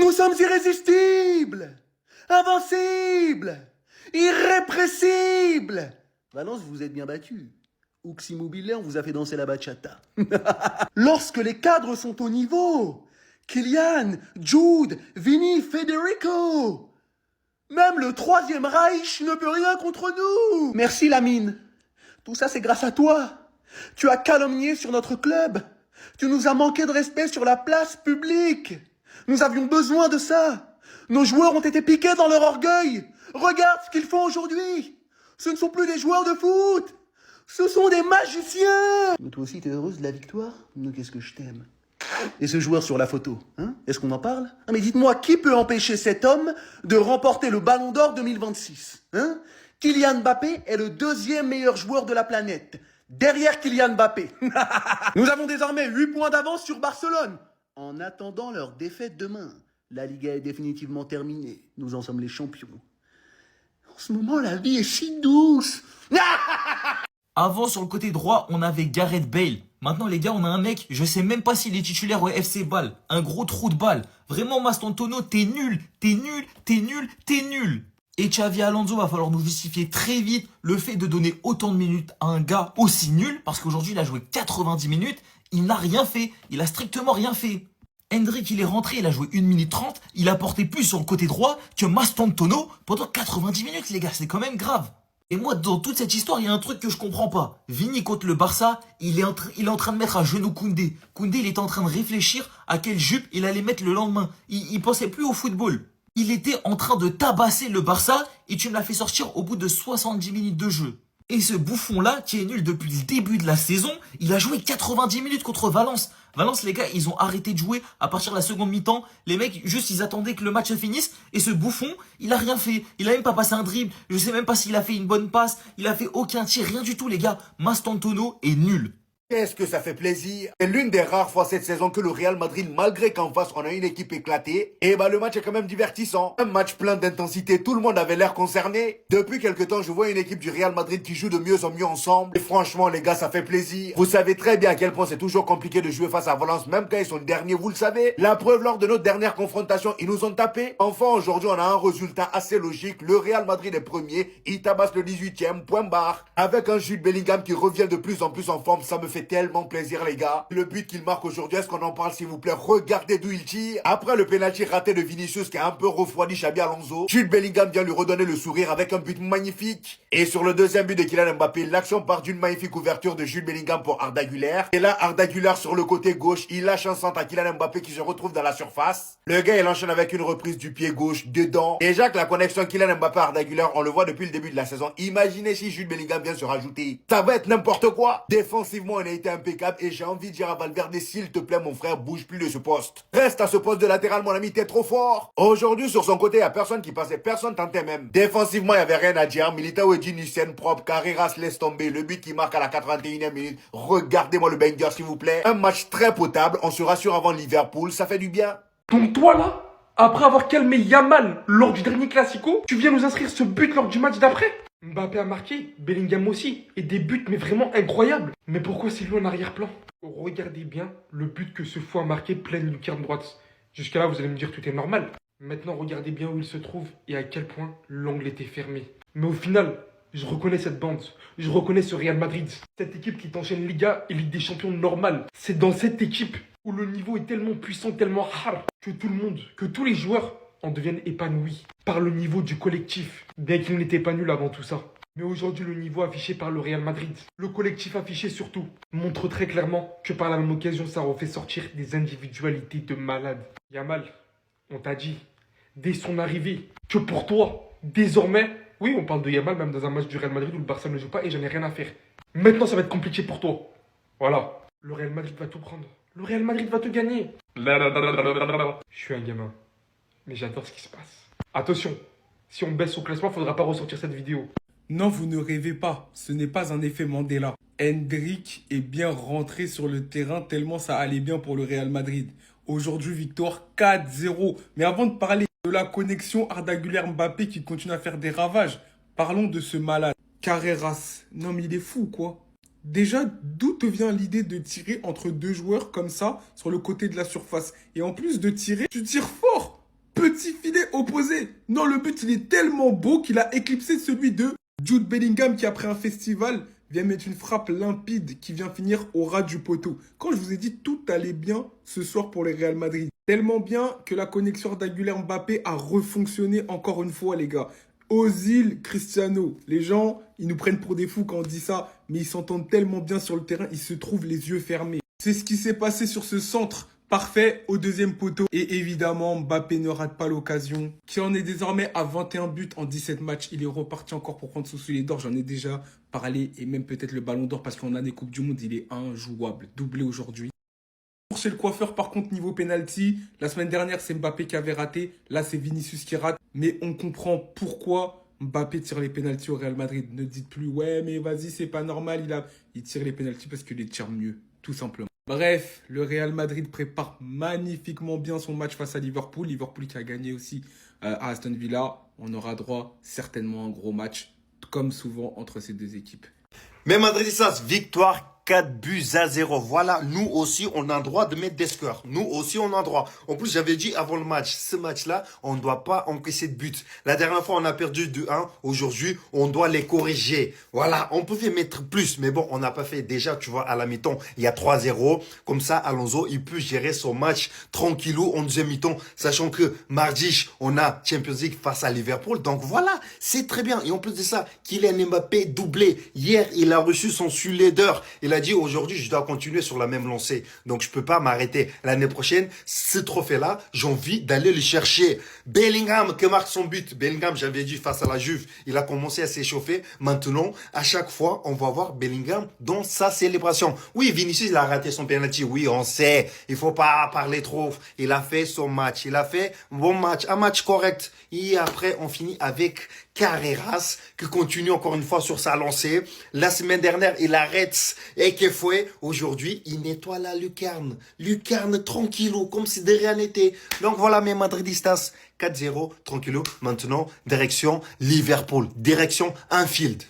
Nous sommes irrésistibles, invincibles, irrépressibles. Valence, vous êtes bien battu. Ux Immobilier, on vous a fait danser la bachata. Lorsque les cadres sont au niveau, Kylian, Jude, Vini, Federico, même le Troisième Reich ne peut rien contre nous. Merci Lamine. Tout ça, c'est grâce à toi. Tu as calomnié sur notre club. Tu nous as manqué de respect sur la place publique. Nous avions besoin de ça. Nos joueurs ont été piqués dans leur orgueil. Regarde ce qu'ils font aujourd'hui. Ce ne sont plus des joueurs de foot. Ce sont des magiciens. Mais toi aussi, t'es heureuse de la victoire? Nous, qu'est-ce que je t'aime. Et ce joueur sur la photo, hein? Est-ce qu'on en parle? Ah, mais dites-moi, qui peut empêcher cet homme de remporter le Ballon d'Or 2026, hein? Kylian Mbappé est le deuxième meilleur joueur de la planète, derrière Kylian Mbappé. Nous avons désormais 8 points d'avance sur Barcelone. En attendant leur défaite demain, la Liga est définitivement terminée. Nous en sommes les champions. En ce moment, la vie est si douce. Avant, sur le côté droit, on avait Gareth Bale. Maintenant, les gars, on a un mec, je sais même pas s'il est titulaire au FC Bâle. Un gros trou de balle. Vraiment, Mastantuono, t'es nul, t'es nul, t'es nul, t'es nul. Et Xavi Alonso, va falloir nous justifier très vite le fait de donner autant de minutes à un gars aussi nul. Parce qu'aujourd'hui, il a joué 90 minutes. Il n'a rien fait. Il a strictement rien fait. Hendrick, il est rentré, il a joué 1 minute 30. Il a porté plus sur le côté droit que Mastantuono pendant 90 minutes, les gars. C'est quand même grave. Et moi, dans toute cette histoire, il y a un truc que je comprends pas. Vini contre le Barça, il est en train de mettre à genoux Koundé. Koundé, il était en train de réfléchir à quelle jupe il allait mettre le lendemain. Il pensait plus au football. Il était en train de tabasser le Barça et tu me l'as fait sortir au bout de 70 minutes de jeu. Et ce bouffon-là, qui est nul depuis le début de la saison, il a joué 90 minutes contre Valence. Valence, les gars, ils ont arrêté de jouer à partir de la seconde mi-temps. Les mecs, juste, ils attendaient que le match se finisse. Et ce bouffon, il a rien fait. Il a même pas passé un dribble. Je sais même pas s'il a fait une bonne passe. Il a fait aucun tir, rien du tout, les gars. Mastantuono est nul. Qu'est-ce que ça fait plaisir. C'est l'une des rares fois cette saison que le Real Madrid, malgré qu'en face on a une équipe éclatée, et bah le match est quand même divertissant. Un match plein d'intensité, tout le monde avait l'air concerné. Depuis quelque temps, je vois une équipe du Real Madrid qui joue de mieux en mieux ensemble. Et franchement les gars, ça fait plaisir. Vous savez très bien à quel point c'est toujours compliqué de jouer face à Valence, même quand ils sont derniers, vous le savez. La preuve, lors de notre dernière confrontation, ils nous ont tapé. Enfin, aujourd'hui, on a un résultat assez logique. Le Real Madrid est premier, il tabasse le 18e, point barre. Avec un Jude Bellingham qui revient de plus en plus en forme, ça me fait tellement plaisir les gars. Le but qu'il marque aujourd'hui, est-ce qu'on en parle s'il vous plaît? Regardez d'où il tire. Après le penalty raté de Vinicius qui a un peu refroidi Xabi Alonso, Jude Bellingham vient lui redonner le sourire avec un but magnifique. Et sur le deuxième but de Kylian Mbappé, l'action part d'une magnifique ouverture de Jude Bellingham pour Arda Güler. Et là, Arda Güler sur le côté gauche, il lâche un centre à Kylian Mbappé qui se retrouve dans la surface. Le gars, il enchaîne avec une reprise du pied gauche dedans. Déjà que la connexion Kylian Mbappé-Arda Güler, on le voit depuis le début de la saison. Imaginez si Jude Bellingham vient se rajouter. Ça va être n'importe quoi. Défensivement, on a été impeccable et j'ai envie de dire à Valverde, s'il te plaît mon frère, bouge plus de ce poste. Reste à ce poste de latéral mon ami, t'es trop fort. Aujourd'hui sur son côté, il n'y a personne qui passait, personne tentait même. Défensivement, il n'y avait rien à dire. Militao et Ginisen propre, Carreras laisse tomber. Le but qui marque à la 81e minute. Regardez-moi le banger s'il vous plaît. Un match très potable, on se rassure avant Liverpool, ça fait du bien. Donc toi là, après avoir calmé Yamal lors du dernier Classico, tu viens nous inscrire ce but lors du match d'après? Mbappé a marqué, Bellingham aussi, et des buts mais vraiment incroyables. Mais pourquoi c'est lui en arrière-plan? Regardez bien le but que ce fou a marqué pleine lucarne droite. Jusqu'à là, vous allez me dire tout est normal. Maintenant, regardez bien où il se trouve et à quel point l'angle était fermé. Mais au final, je reconnais cette bande. Je reconnais ce Real Madrid. Cette équipe qui t'enchaîne Liga et Ligue des Champions normale. C'est dans cette équipe où le niveau est tellement puissant, tellement hard, que tout le monde, que tous les joueurs en deviennent épanouis par le niveau du collectif, bien qu'il n'était pas nul avant tout ça. Mais aujourd'hui, le niveau affiché par le Real Madrid, le collectif affiché surtout, montre très clairement que par la même occasion, ça refait sortir des individualités de malades. Yamal, on t'a dit, dès son arrivée, que pour toi, désormais, oui, on parle de Yamal même dans un match du Real Madrid où le Barça ne joue pas et j'en ai rien à faire. Maintenant, ça va être compliqué pour toi. Voilà. Le Real Madrid va tout prendre. Le Real Madrid va tout gagner. Je suis un gamin. Mais j'adore ce qui se passe. Attention, si on baisse au classement, faudra pas ressortir cette vidéo. Non, vous ne rêvez pas, ce n'est pas un effet Mandela. Hendrick est bien rentré sur le terrain tellement ça allait bien pour le Real Madrid. Aujourd'hui, victoire 4-0. Mais avant de parler de la connexion Arda Güler-Mbappé qui continue à faire des ravages, parlons de ce malade. Carreras, non mais il est fou quoi. Déjà, d'où te vient l'idée de tirer entre deux joueurs comme ça sur le côté de la surface? Et en plus de tirer, tu tires fort. petit filet opposé. Non, le but, il est tellement beau qu'il a éclipsé celui de Jude Bellingham qui, après un festival, vient mettre une frappe limpide qui vient finir au ras du poteau. Quand je vous ai dit tout allait bien ce soir pour le Real Madrid. Tellement bien que la connexion d'Aguilar-Mbappé a refonctionné encore une fois, les gars. Ozil, Cristiano. Les gens, ils nous prennent pour des fous quand on dit ça, mais ils s'entendent tellement bien sur le terrain, ils se trouvent les yeux fermés. C'est ce qui s'est passé sur ce centre parfait au deuxième poteau. Et évidemment, Mbappé ne rate pas l'occasion, qui en est désormais à 21 buts en 17 matchs. Il est reparti encore pour prendre son soulier d'or. J'en ai déjà parlé, et même peut-être le ballon d'or, parce qu'on a des Coupes du Monde, il est injouable. Doublé aujourd'hui. Chez le coiffeur, par contre, niveau penalty, la semaine dernière, c'est Mbappé qui avait raté. Là, c'est Vinicius qui rate. Mais on comprend pourquoi Mbappé tire les pénaltys au Real Madrid. Ne dites plus, ouais, mais vas-y, c'est pas normal. Il tire les pénaltys parce qu'il les tire mieux, tout simplement. Bref, le Real Madrid prépare magnifiquement bien son match face à Liverpool. Liverpool qui a gagné aussi à Aston Villa. On aura droit certainement à un gros match, comme souvent entre ces deux équipes. Mais Madridistas, victoire 4-0. Voilà, nous aussi, on a le droit de mettre des scores. Nous aussi, on a le droit. En plus, j'avais dit avant le match, ce match-là, on ne doit pas encaisser de but. La dernière fois, on a perdu 2-1. Aujourd'hui, on doit les corriger. Voilà, on pouvait mettre plus. Mais bon, on n'a pas fait. Déjà, tu vois, à la mi-temps, il y a 3-0. Comme ça, Alonso, il peut gérer son match tranquillou en deuxième mi-temps. Sachant que mardi, on a Champions League face à Liverpool. Donc voilà, c'est très bien. Et en plus de ça, Kylian Mbappé doublé. Hier, il a reçu son soulier d'or. Il a dit aujourd'hui, je dois continuer sur la même lancée. Donc, je peux pas m'arrêter. L'année prochaine, ce trophée-là, j'ai envie d'aller le chercher. Bellingham, qui marque son but. Bellingham, j'avais dit face à la Juve, il a commencé à s'échauffer. Maintenant, à chaque fois, on va voir Bellingham dans sa célébration. Oui, Vinicius, il a raté son penalty. Oui, on sait. Il faut pas parler trop. Il a fait son match. Il a fait un bon match. Un match correct. Et après, on finit avec Carreras, qui continue encore une fois sur sa lancée. La semaine dernière, il arrête Ekefoué. Aujourd'hui, il nettoie la lucarne. Lucarne tranquillou, comme si de rien n'était. Donc voilà mes Madridistas, 4-0, tranquillou. Maintenant, direction Liverpool, direction Anfield.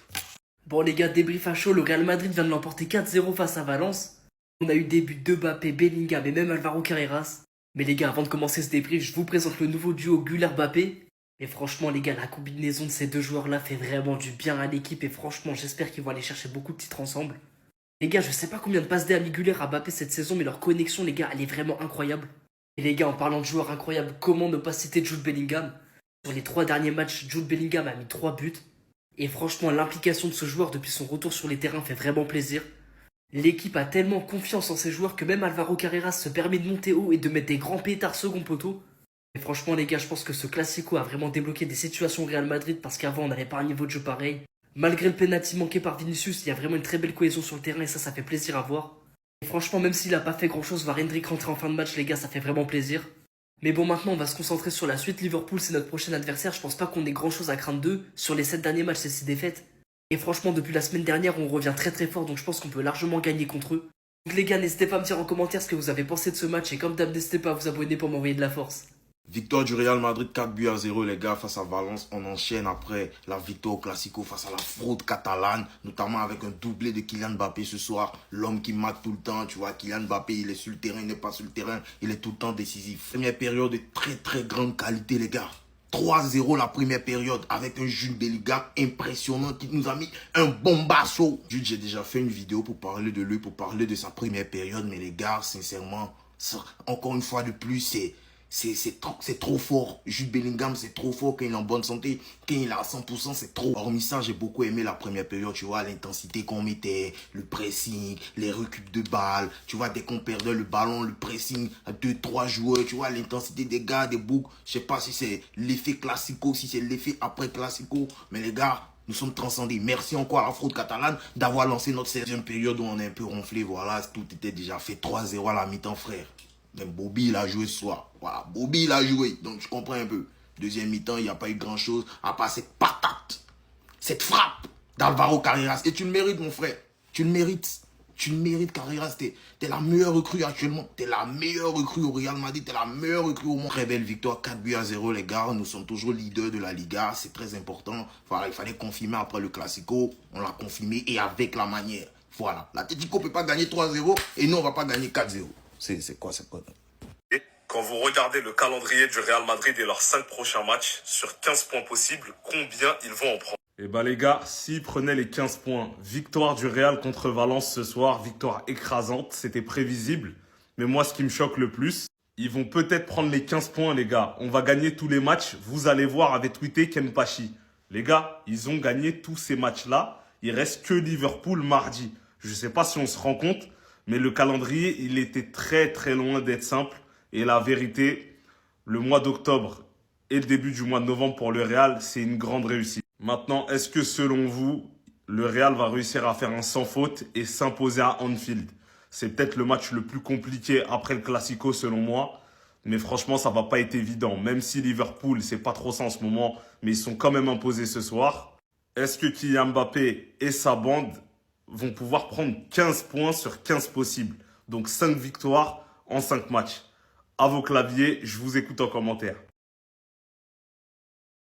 Bon les gars, débrief à chaud, le Real Madrid vient de l'emporter 4-0 face à Valence. On a eu des buts de Mbappé, Bellingham et même Alvaro Carreras. Mais les gars, avant de commencer ce débrief, je vous présente le nouveau duo Güler-Mbappé. Et franchement les gars, la combinaison de ces deux joueurs-là fait vraiment du bien à l'équipe. Et franchement, j'espère qu'ils vont aller chercher beaucoup de titres ensemble. Les gars, je sais pas combien de passes D à Güler à Mbappé cette saison, mais leur connexion, les gars, elle est vraiment incroyable. Et les gars, en parlant de joueurs incroyables, comment ne pas citer Jude Bellingham? Sur les 3 derniers matchs, Jude Bellingham a mis 3 buts. Et franchement, l'implication de ce joueur depuis son retour sur les terrains fait vraiment plaisir. L'équipe a tellement confiance en ses joueurs que même Alvaro Carreras se permet de monter haut et de mettre des grands pétards second poteau. Et franchement les gars, je pense que ce Classico a vraiment débloqué des situations au Real Madrid parce qu'avant on n'avait pas un niveau de jeu pareil. Malgré le penalty manqué par Vinicius, il y a vraiment une très belle cohésion sur le terrain et ça fait plaisir à voir. Et franchement, même s'il a pas fait grand chose, voir Hendrik rentrer en fin de match les gars, ça fait vraiment plaisir. Mais bon, maintenant on va se concentrer sur la suite. Liverpool c'est notre prochain adversaire, je pense pas qu'on ait grand chose à craindre d'eux. Sur les 7 derniers matchs, c'est 6 défaites. Et franchement, depuis la semaine dernière, on revient très très fort, donc je pense qu'on peut largement gagner contre eux. Donc les gars, n'hésitez pas à me dire en commentaire ce que vous avez pensé de ce match et comme d'hab, n'hésitez pas à vous abonner pour m'envoyer de la force. Victoire du Real Madrid 4-0 les gars face à Valence. On enchaîne après la victoire au Classico face à la fraude catalane, notamment avec un doublé de Kylian Mbappé ce soir. L'homme qui marque tout le temps, tu vois, Kylian Mbappé, il est sur le terrain, il n'est pas sur le terrain, il est tout le temps décisif. Première période de très très grande qualité les gars. 3-0 la première période avec un Jude Bellingham impressionnant qui nous a mis un bombasso. Jude, j'ai déjà fait une vidéo pour parler de lui, pour parler de sa première période, mais les gars, sincèrement, encore une fois de plus, c'est trop fort. Jude Bellingham, c'est trop fort quand il est en bonne santé. Quand il est à 100%, c'est trop. Hormis ça, j'ai beaucoup aimé la première période. Tu vois, l'intensité qu'on mettait, le pressing, les récup de balles. Tu vois, dès qu'on perdait le ballon, le pressing à 2-3 joueurs. Tu vois, l'intensité des gars, des boucs. Je sais pas si c'est l'effet Classico, si c'est l'effet après Classico. Mais les gars, nous sommes transcendés. Merci encore à la fraude catalane d'avoir lancé notre 16e période où on est un peu ronflé. Voilà, tout était déjà fait. 3-0 à la mi-temps, frère. Même Bobby, il a joué ce soir. Voilà, Bobby, il a joué. Donc, je comprends un peu. Deuxième mi-temps, il n'y a pas eu grand-chose à part cette patate, cette frappe d'Alvaro Carreras. Et tu le mérites, mon frère. Tu le mérites. Tu le mérites, Carreras. T'es la meilleure recrue actuellement. T'es la meilleure recrue au Real Madrid. T'es la meilleure recrue au monde. Très belle victoire, 4-0, les gars. Nous sommes toujours leaders de la Liga. C'est très important. Voilà, il fallait confirmer après le Classico. On l'a confirmé et avec la manière. Voilà. L'Atlético ne peut pas gagner 3-0 et nous, on ne va pas gagner 4-0. C'est quoi cette connerie? Quand vous regardez le calendrier du Real Madrid et leurs 5 prochains matchs, sur 15 points possibles, combien ils vont en prendre? Eh ben les gars, s'ils prenaient les 15 points, victoire du Real contre Valence ce soir, victoire écrasante, c'était prévisible. Mais moi, ce qui me choque le plus, ils vont peut-être prendre les 15 points, les gars. On va gagner tous les matchs. Vous allez voir, avait tweeté Ken Pachi. Les gars, ils ont gagné tous ces matchs-là. Il reste que Liverpool mardi. Je sais pas si on se rend compte, mais le calendrier, il était très très loin d'être simple. Et la vérité, le mois d'octobre et le début du mois de novembre pour le Real, c'est une grande réussite. Maintenant, est-ce que selon vous, le Real va réussir à faire un sans faute et s'imposer à Anfield? C'est peut-être le match le plus compliqué après le Classico selon moi. Mais franchement, ça va pas être évident. Même si Liverpool, c'est pas trop ça en ce moment, mais ils sont quand même imposés ce soir. Est-ce que Kylian Mbappé et sa bande vont pouvoir prendre 15 points sur 15 possibles? Donc 5 victoires en 5 matchs. À vos claviers, je vous écoute en commentaire.